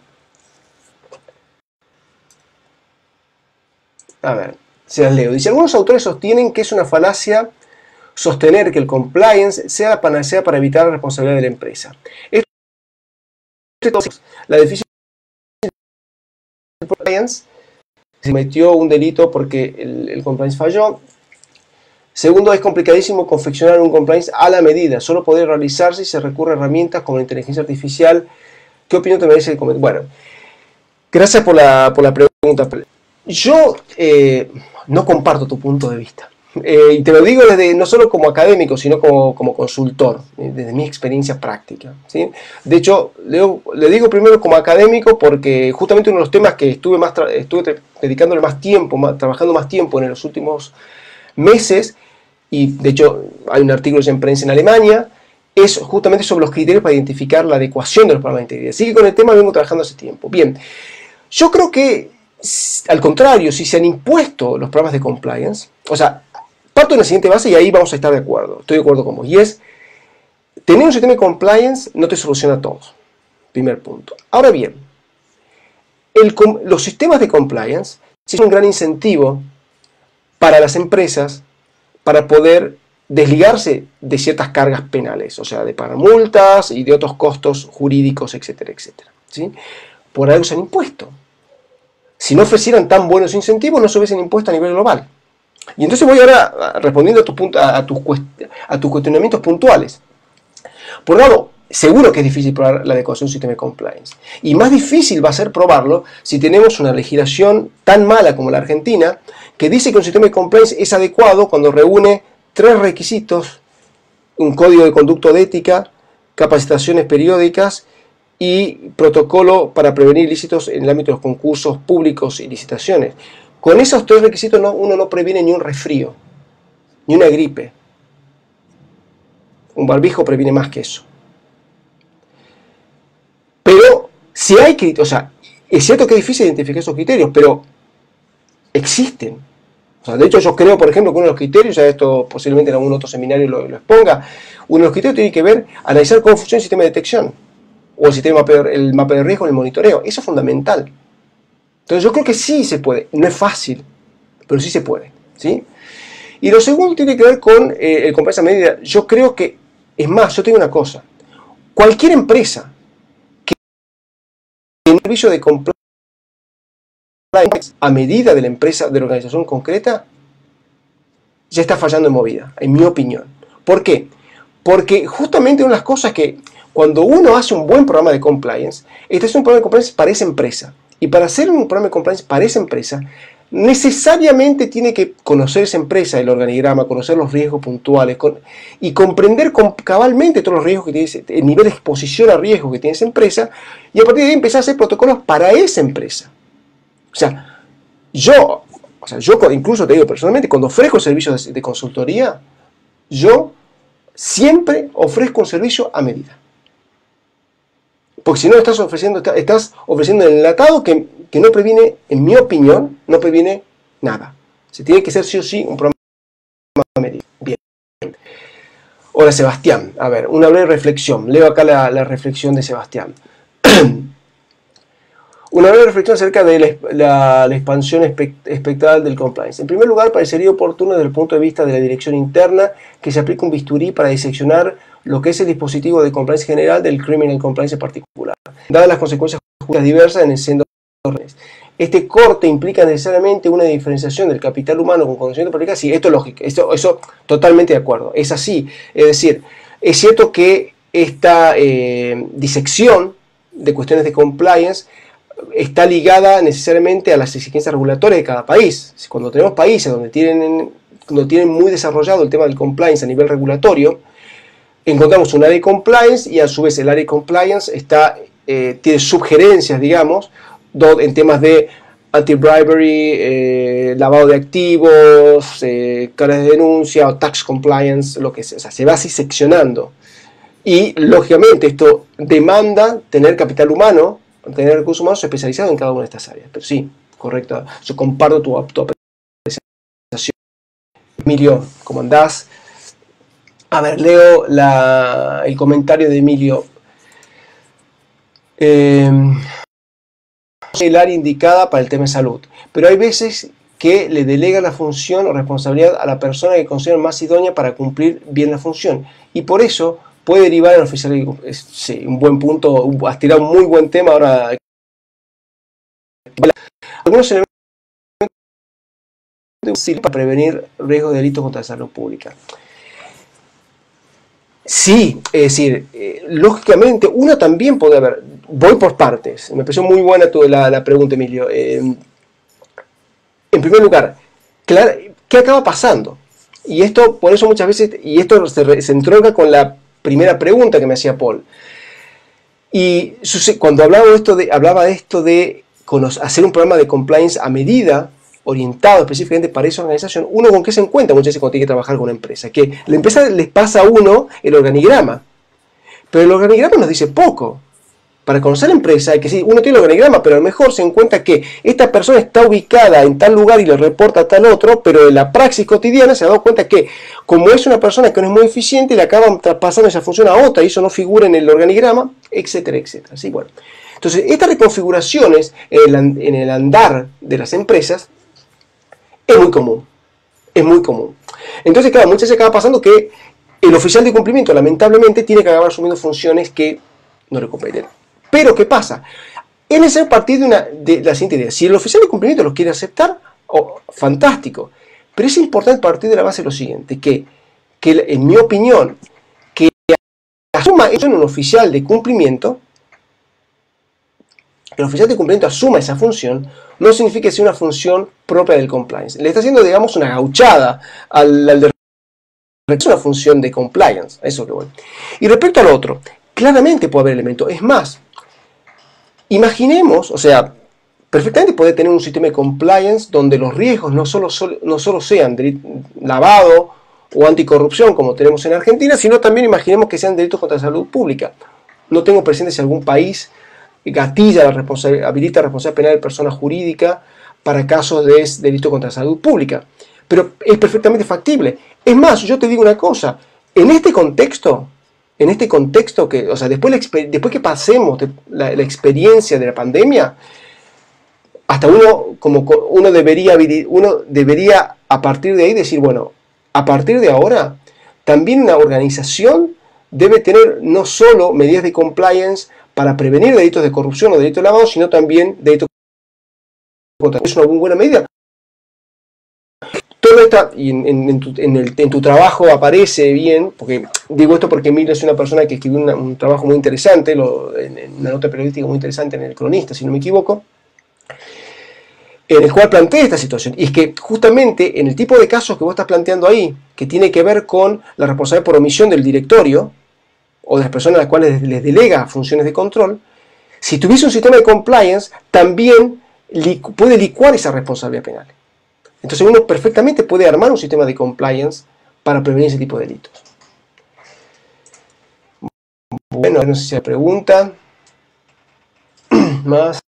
A ver, se las leo. Dice: algunos autores sostienen que es una falacia sostener que el compliance sea la panacea para evitar la responsabilidad de la empresa. Esto la deficiencia de compliance, se metió un delito porque el compliance falló. Segundo, es complicadísimo confeccionar un compliance a la medida. Solo puede realizarse si se recurre a herramientas como la inteligencia artificial. ¿Qué opinión te merece el comentario? Bueno, gracias por la pregunta. Yo no comparto tu punto de vista. Y te lo digo no solo como académico, sino como consultor, desde mi experiencia práctica, ¿sí? De hecho, le digo primero como académico porque justamente uno de los temas que estuve dedicándole más tiempo, trabajando más tiempo en los últimos meses, y de hecho hay un artículo en prensa en Alemania, es justamente sobre los criterios para identificar la adecuación de los programas de integridad. Así que con el tema vengo trabajando hace tiempo. Bien, yo creo que al contrario, si se han impuesto los programas de compliance, o sea, parto de la siguiente base y ahí vamos a estar de acuerdo, estoy de acuerdo con vos, y es, tener un sistema de compliance no te soluciona todo, primer punto. Ahora bien, los sistemas de compliance sí son un gran incentivo para las empresas para poder desligarse de ciertas cargas penales, o sea, de pagar multas y de otros costos jurídicos, etcétera, etcétera, ¿sí? Por algo se han impuesto. Si no ofrecieran tan buenos incentivos, no se hubiesen impuesto a nivel global. Y entonces voy ahora respondiendo a tus cuestionamientos puntuales. Por un lado, seguro que es difícil probar la adecuación de un sistema de compliance. Y más difícil va a ser probarlo si tenemos una legislación tan mala como la Argentina, que dice que un sistema de compliance es adecuado cuando reúne 3 requisitos: un código de conducta de ética, capacitaciones periódicas y protocolo para prevenir ilícitos en el ámbito de los concursos públicos y licitaciones. Con esos 3 requisitos uno no previene ni un resfrío, ni una gripe. Un barbijo previene más que eso. Pero si hay criterios, o sea, es cierto que es difícil identificar esos criterios, pero existen. O sea, de hecho, yo creo, por ejemplo, que uno de los criterios, ya esto posiblemente en algún otro seminario lo exponga, uno de los criterios tiene que ver, analizar cómo funciona el sistema de detección, o el mapa de riesgo en el monitoreo. Eso es fundamental. Entonces yo creo que sí se puede. No es fácil, pero sí se puede, ¿sí? Y lo segundo tiene que ver con el compliance a medida. Yo creo que, es más, yo tengo una cosa. Cualquier empresa que tiene un servicio de compliance a medida de la empresa, de la organización concreta, ya está fallando en movida, en mi opinión. ¿Por qué? Porque justamente una de las cosas que cuando uno hace un buen programa de compliance, este es un programa de compliance para esa empresa. Y para hacer un programa de compliance para esa empresa, necesariamente tiene que conocer esa empresa, el organigrama, conocer los riesgos puntuales y comprender cabalmente todos los riesgos que tiene, el nivel de exposición a riesgo que tiene esa empresa, y a partir de ahí empezar a hacer protocolos para esa empresa. O sea, yo incluso te digo personalmente, cuando ofrezco servicios de consultoría, yo siempre ofrezco un servicio a medida. Porque si no estás ofreciendo el enlatado que no previene, en mi opinión, no previene nada. Se tiene que ser sí o sí un programa a medida. Bien. Ahora Sebastián, a ver, una breve reflexión. Leo acá la reflexión de Sebastián. Una breve reflexión acerca de la expansión espectral del compliance. En primer lugar, parecería oportuno desde el punto de vista de la dirección interna que se aplique un bisturí para diseccionar lo que es el dispositivo de compliance general del criminal compliance en particular, dadas las consecuencias jurídicas diversas en el seno de los redes. Este corte implica necesariamente una diferenciación del capital humano con conocimiento político. Sí, esto es lógico, eso totalmente de acuerdo, es así. Es decir, es cierto que esta disección de cuestiones de compliance está ligada necesariamente a las exigencias regulatorias de cada país. Cuando tenemos países donde tienen muy desarrollado el tema del compliance a nivel regulatorio, encontramos un área de compliance y a su vez el área de compliance tiene sugerencias, digamos, en temas de anti-bribery, lavado de activos, cargas de denuncia o tax compliance, lo que sea. O sea, se va así seccionando. Y lógicamente esto demanda tener capital humano, tener recursos humanos especializados en cada una de estas áreas. Pero sí, correcto. Yo comparto tu apreciación. Emilio, ¿cómo andás? A ver, leo el comentario de Emilio. El área indicada para el tema de salud, pero hay veces que le delega la función o responsabilidad a la persona que considera más idónea para cumplir bien la función, y por eso puede derivar en oficial. Sí, un buen punto, has tirado un muy buen tema. Ahora, algunos elementos para prevenir riesgos de delitos contra la salud pública. Sí, es decir, lógicamente uno también puede haber, voy por partes, me pareció muy buena la pregunta, Emilio. En primer lugar, claro, ¿qué acaba pasando? Y esto, por eso muchas veces, y esto se entronca con la primera pregunta que me hacía Paul. Y cuando hablaba de esto de hacer un programa de compliance a medida, orientado específicamente para esa organización, uno con qué se encuentra muchas veces cuando tiene que trabajar con una empresa. Que la empresa les pasa a uno el organigrama, pero el organigrama nos dice poco. Para conocer la empresa, que sí, uno tiene el organigrama, pero a lo mejor se encuentra que esta persona está ubicada en tal lugar y le reporta a tal otro, pero en la praxis cotidiana se ha dado cuenta que, como es una persona que no es muy eficiente, le acaban traspasando esa función a otra y eso no figura en el organigrama, etcétera, etcétera. ¿Sí? Bueno. Entonces, estas reconfiguraciones en el andar de las empresas es muy común. Es muy común. Entonces, claro, muchas veces acaba pasando que el oficial de cumplimiento, lamentablemente, tiene que acabar asumiendo funciones que no le competen. Pero, ¿qué pasa? Es necesario partir de la siguiente idea. Si el oficial de cumplimiento lo quiere aceptar, fantástico. Pero es importante partir de la base de lo siguiente, que en mi opinión, que asuma eso en un oficial de cumplimiento, el oficial de cumplimiento asuma esa función, no significa que sea una función propia del compliance. Le está haciendo, digamos, una gauchada al de es una función de compliance, a eso que voy. Y respecto al otro, claramente puede haber elementos. Es más, imaginemos, o sea, perfectamente puede tener un sistema de compliance donde los riesgos no solo sean lavado o anticorrupción, como tenemos en Argentina, sino también imaginemos que sean delitos contra la salud pública. No tengo presente si algún país gatilla habilita la responsabilidad penal de persona jurídica para casos de delito contra la salud pública. Pero es perfectamente factible. Es más, yo te digo una cosa, en este contexto que, o sea, después que pasemos la experiencia de la pandemia, hasta uno debería a partir de ahí decir, bueno, a partir de ahora, también una organización debe tener no solo medidas de compliance para prevenir delitos de corrupción o delitos de lavado, sino también delitos contra. Es una muy buena medida. Todo esto, y en tu trabajo aparece bien, porque digo esto porque Emilio es una persona que escribió un trabajo muy interesante, en una nota periodística muy interesante en El Cronista, si no me equivoco, en el cual plantea esta situación. Y es que justamente en el tipo de casos que vos estás planteando ahí, que tiene que ver con la responsabilidad por omisión del directorio, o de las personas a las cuales les delega funciones de control, si tuviese un sistema de compliance, también puede licuar esa responsabilidad penal. Entonces uno perfectamente puede armar un sistema de compliance para prevenir ese tipo de delitos. Bueno, no sé si hay pregunta. Más.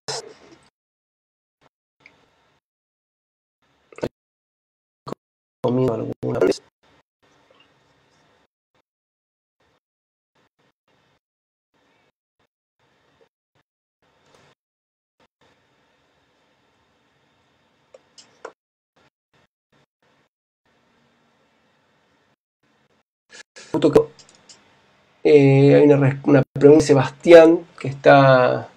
¿Comido alguna vez? Hay una pregunta de Sebastián que está,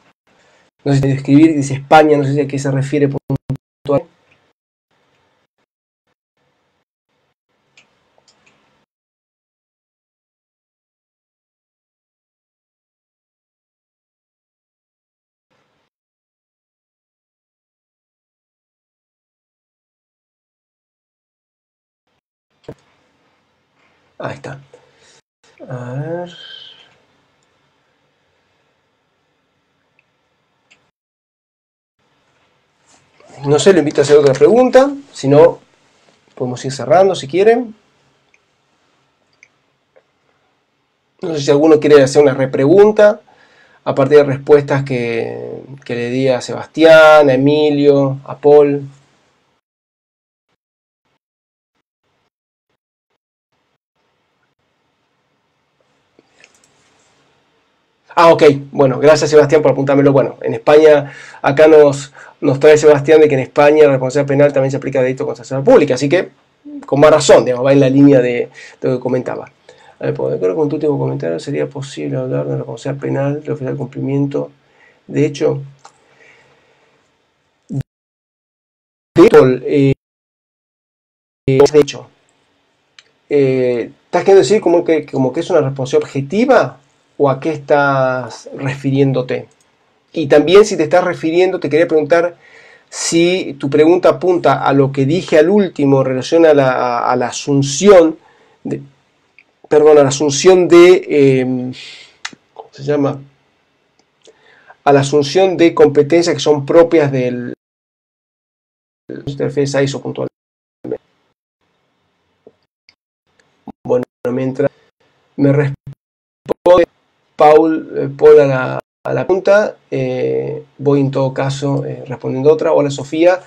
no sé si escribir, dice España, no sé si a qué se refiere puntual. Ahí está. A ver. No sé, le invito a hacer otra pregunta. Si no, podemos ir cerrando si quieren. No sé si alguno quiere hacer una repregunta a partir de respuestas que le di a Sebastián, a Emilio, a Paul. Ah, ok. Bueno, gracias Sebastián por apuntármelo. Bueno, en España, acá nos trae Sebastián de que en España la responsabilidad penal también se aplica a delito contra la salud pública. Así que, con más razón, digamos, va en la línea de lo que comentaba. Creo que con tu último comentario sería posible hablar de la responsabilidad penal de oficial de cumplimiento. De hecho, ¿estás queriendo decir como que es una responsabilidad objetiva o a qué estás refiriéndote? Y también, si te estás refiriendo, te quería preguntar si tu pregunta apunta a lo que dije al último en relación a la asunción de, perdón, a la asunción de, ¿cómo se llama? A la asunción de competencias que son propias del, ¿te refieres a eso puntualmente? Bueno, mientras me responde Paul a la pregunta, voy en todo caso respondiendo otra. Hola Sofía.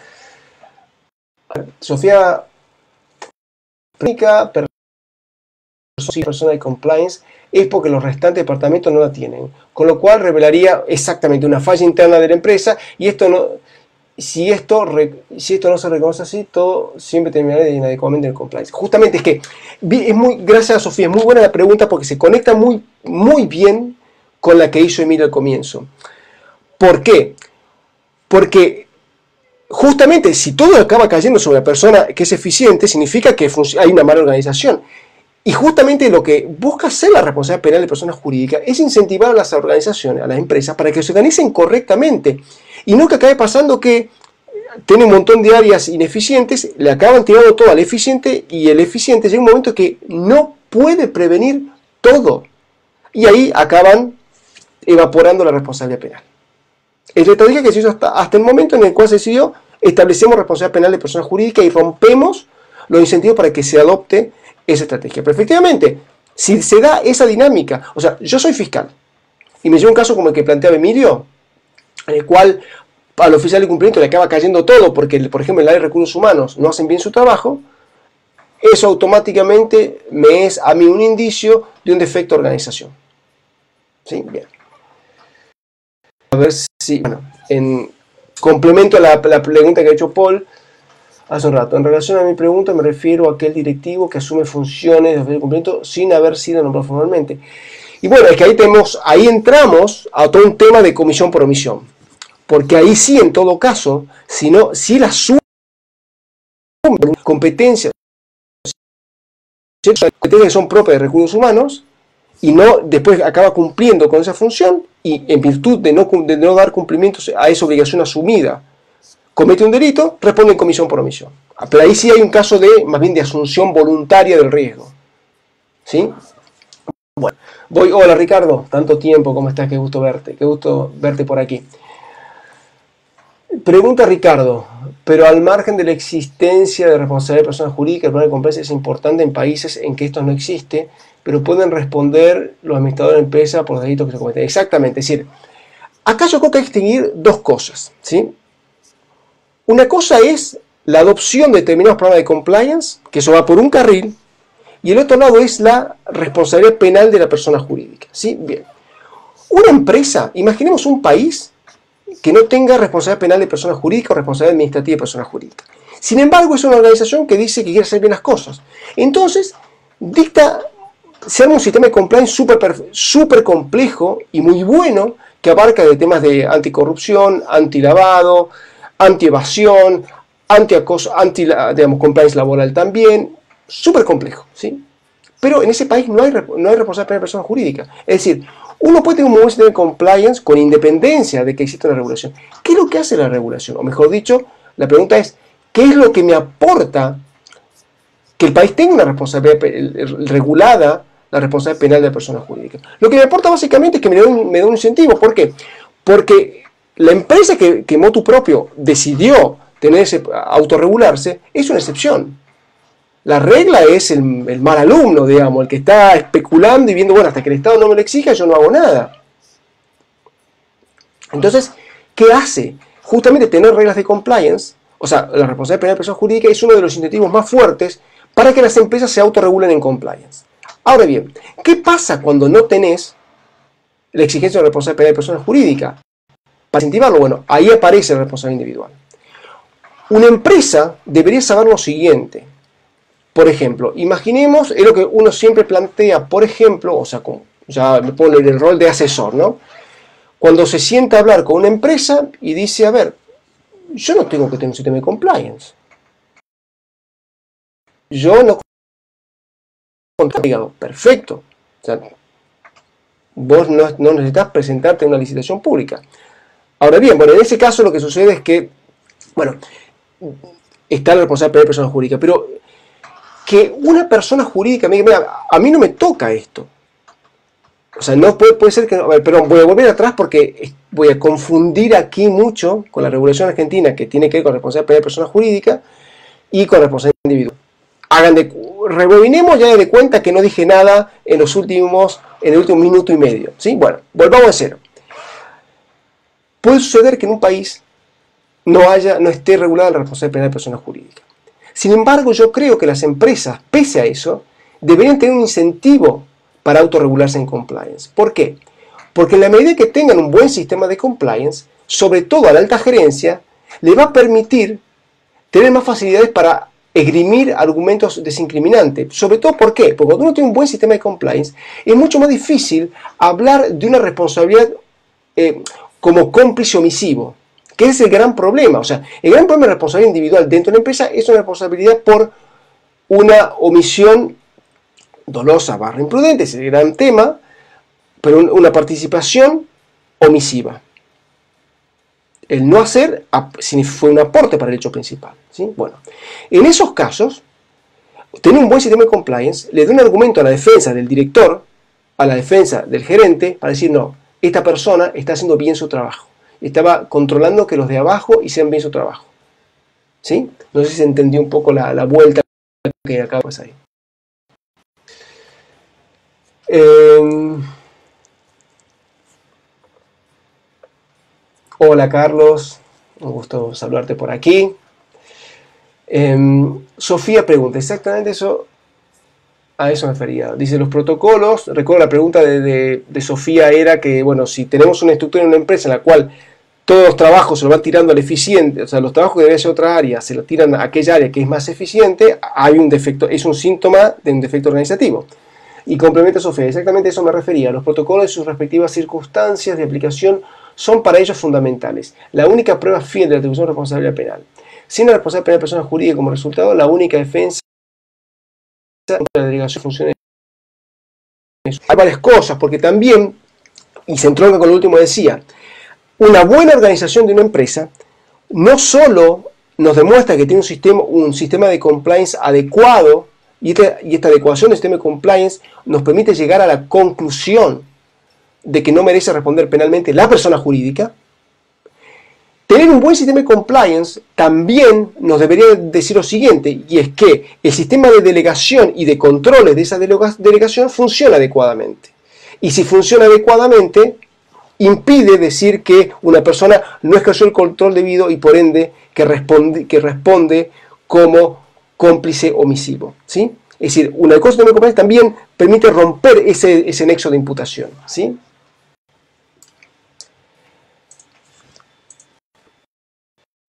Sofía, persona de compliance es porque los restantes departamentos no la tienen, con lo cual revelaría exactamente una falla interna de la empresa, y esto no, si esto no se reconoce así, todo siempre terminará inadecuadamente en el compliance. Justamente es que, gracias a Sofía, es muy buena la pregunta porque se conecta muy, muy bien con la que hizo Emilio al comienzo. ¿Por qué? Porque justamente si todo acaba cayendo sobre la persona que es eficiente, significa que hay una mala organización. Y justamente lo que busca hacer la responsabilidad penal de personas jurídicas es incentivar a las organizaciones, a las empresas, para que se organicen correctamente. Y no que acabe pasando que tiene un montón de áreas ineficientes, le acaban tirando todo al eficiente, y el eficiente llega un momento que no puede prevenir todo. Y ahí acaban evaporando la responsabilidad penal. Es la estrategia que se hizo hasta el momento en el cual se decidió: establecemos responsabilidad penal de personas jurídicas y rompemos los incentivos para que se adopte esa estrategia. Pero efectivamente, si se da esa dinámica, o sea, yo soy fiscal y me lleva un caso como el que planteaba Emilio, en el cual al oficial de cumplimiento le acaba cayendo todo porque, por ejemplo, en el área de recursos humanos no hacen bien su trabajo, eso automáticamente me es a mí un indicio de un defecto de organización. ¿Sí? Bien. A ver si, bueno, en complemento a la pregunta que ha hecho Paul hace un rato. En relación a mi pregunta, me refiero a aquel directivo que asume funciones de cumplimiento sin haber sido nombrado formalmente. Y bueno, es que ahí entramos a todo un tema de comisión por omisión. Porque ahí sí, en todo caso, si la asume competencias que son propias de recursos humanos, y no después acaba cumpliendo con esa función, y en virtud de no dar cumplimiento a esa obligación asumida, comete un delito, responde en comisión por omisión. Pero ahí sí hay un caso más bien de asunción voluntaria del riesgo. ¿Sí? Bueno, hola Ricardo, tanto tiempo, ¿cómo estás? Qué gusto verte por aquí. Pregunta Ricardo, pero al margen de la existencia de responsabilidad de personas jurídicas, el problema de compliance es importante en países en que esto no existe, pero pueden responder los administradores de empresa por los delitos que se cometen. Exactamente, es decir, acá yo creo que hay que distinguir dos cosas, ¿sí? Una cosa es la adopción de determinados programas de compliance, que eso va por un carril, y el otro lado es la responsabilidad penal de la persona jurídica, ¿sí? Bien. Una empresa, imaginemos un país que no tenga responsabilidad penal de personas jurídicas o responsabilidad administrativa de personas jurídicas. Sin embargo, es una organización que dice que quiere hacer bien las cosas. Entonces, se arma un sistema de compliance súper complejo y muy bueno, que abarca de temas de anticorrupción, antilavado, anti-evasión, anti-acoso, compliance laboral también, súper complejo, ¿sí? Pero en ese país no hay responsabilidad penal de personas jurídicas. Es decir, uno puede tener un buen sistema de compliance con independencia de que exista una regulación. ¿Qué es lo que hace la regulación? O mejor dicho, la pregunta es, ¿qué es lo que me aporta que el país tenga una responsabilidad regulada, la responsabilidad penal de la persona jurídica? Lo que me aporta básicamente es que me da un incentivo. ¿Por qué? Porque la empresa que motu propio decidió autorregularse es una excepción. La regla es el mal alumno, digamos, el que está especulando y viendo, bueno, hasta que el Estado no me lo exija, yo no hago nada. Entonces, ¿qué hace? Justamente tener reglas de compliance, o sea, la responsabilidad penal de persona jurídica es uno de los incentivos más fuertes para que las empresas se autorregulen en compliance. Ahora bien, ¿qué pasa cuando no tenés la exigencia de responsabilidad penal de persona jurídica? Para incentivarlo, bueno, ahí aparece la responsabilidad individual. Una empresa debería saber lo siguiente: Por ejemplo, imaginemos, es lo que uno siempre plantea, por ejemplo, o sea, ya me pongo en el rol de asesor, ¿no? Cuando se sienta a hablar con una empresa y dice, a ver, yo no tengo que tener un sistema de compliance. Yo no digo, perfecto. O sea, vos no necesitas presentarte en una licitación pública. Ahora bien, bueno, en ese caso lo que sucede es que, bueno, está la responsabilidad de persona jurídica, pero que una persona jurídica me diga, mira, a mí no me toca esto. O sea, no puede ser que, a ver, perdón, voy a volver atrás porque voy a confundir aquí mucho con la regulación argentina que tiene que ver con responsabilidad de persona jurídica y con responsabilidad individual. Rebobinemos ya de cuenta que no dije nada en el último minuto y medio, ¿sí? Bueno, volvamos a cero. Puede suceder que en un país no esté regulada la responsabilidad penal de persona jurídica. Sin embargo, yo creo que las empresas, pese a eso, deberían tener un incentivo para autorregularse en compliance. ¿Por qué? Porque en la medida que tengan un buen sistema de compliance, sobre todo a la alta gerencia, le va a permitir tener más facilidades para esgrimir argumentos desincriminantes. Sobre todo, ¿por qué? Porque cuando uno tiene un buen sistema de compliance, es mucho más difícil hablar de una responsabilidad como cómplice omisivo, que es el gran problema. O sea, el gran problema de responsabilidad individual dentro de una empresa es una responsabilidad por una omisión dolosa / imprudente, es el gran tema, pero una omisiva. El no hacer fue un aporte para el hecho principal, ¿sí? Bueno, en esos casos, tener un buen sistema de compliance le da un argumento a la defensa del director, a la defensa del gerente, para decir, no, esta persona está haciendo bien su trabajo. Estaba controlando que los de abajo hicieran bien su trabajo. ¿Sí? No sé si se entendió un poco la vuelta que acaba de pasar ahí. Hola Carlos, un gusto saludarte por aquí. Sofía pregunta, exactamente eso, a eso me refería. Dice, los protocolos, recuerdo la pregunta de Sofía era que, bueno, si tenemos una estructura en una empresa en la cual todos los trabajos se lo van tirando al eficiente, o sea, los trabajos que deberían ser otra área, se lo tiran a aquella área que es más eficiente, hay un defecto, es un síntoma de un defecto organizativo. Y complementa Sofía, exactamente eso me refería. Los protocolos y sus respectivas circunstancias de aplicación son para ellos fundamentales. La única prueba fiel de la atribución de responsabilidad penal. Sin la responsabilidad penal de persona jurídica como resultado, la única defensa de la delegación funciona. Hay varias cosas, porque también, y se entronca con lo último que decía, una buena organización de una empresa no solo nos demuestra que tiene un sistema de compliance adecuado, y esta adecuación del sistema de compliance nos permite llegar a la conclusión de que no merece responder penalmente la persona jurídica. Tener un buen sistema de compliance también nos debería decir lo siguiente, y es que el sistema de delegación y de controles de esa delegación funciona adecuadamente. Y si funciona adecuadamente, impide decir que una persona no ejerció el control debido y por ende que responde como cómplice omisivo, ¿sí? Es decir, una cosa de compliance también permite romper ese nexo de imputación, ¿sí?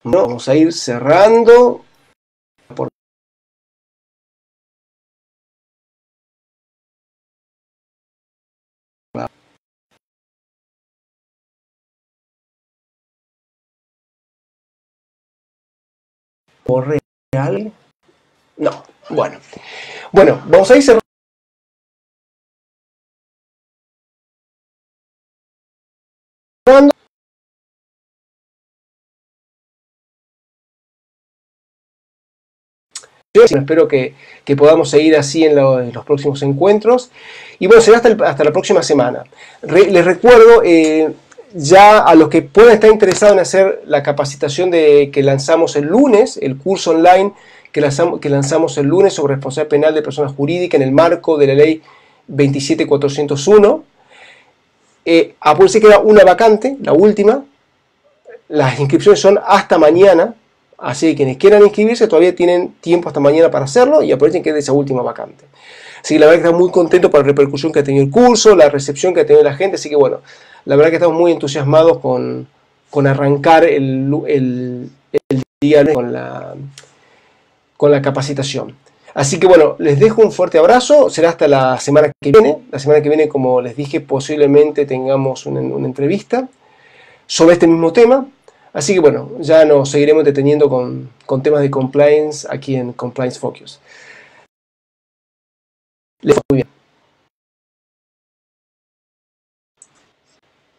No, vamos a ir cerrando. ¿Por real? No, bueno. Bueno, vamos a ir cerrando. Espero que podamos seguir así en los próximos encuentros. Y bueno, será hasta la próxima semana. Les recuerdo, ya a los que puedan estar interesados en hacer la capacitación que lanzamos el lunes, el curso online que lanzamos el lunes sobre responsabilidad penal de personas jurídicas en el marco de la ley 27401. Apúrense que queda una vacante, la última. Las inscripciones son hasta mañana. Así que quienes quieran inscribirse todavía tienen tiempo hasta mañana para hacerlo y aprovechen que es de esa última vacante. Así que la verdad que estamos muy contentos por la repercusión que ha tenido el curso, la recepción que ha tenido la gente. Así que bueno, la verdad que estamos muy entusiasmados con arrancar el día con la capacitación. Así que bueno, les dejo un fuerte abrazo, será hasta la semana que viene. La semana que viene, como les dije, posiblemente tengamos una entrevista sobre este mismo tema. Así que bueno, ya nos seguiremos deteniendo con temas de compliance aquí en Compliance Focus. Les fue muy bien.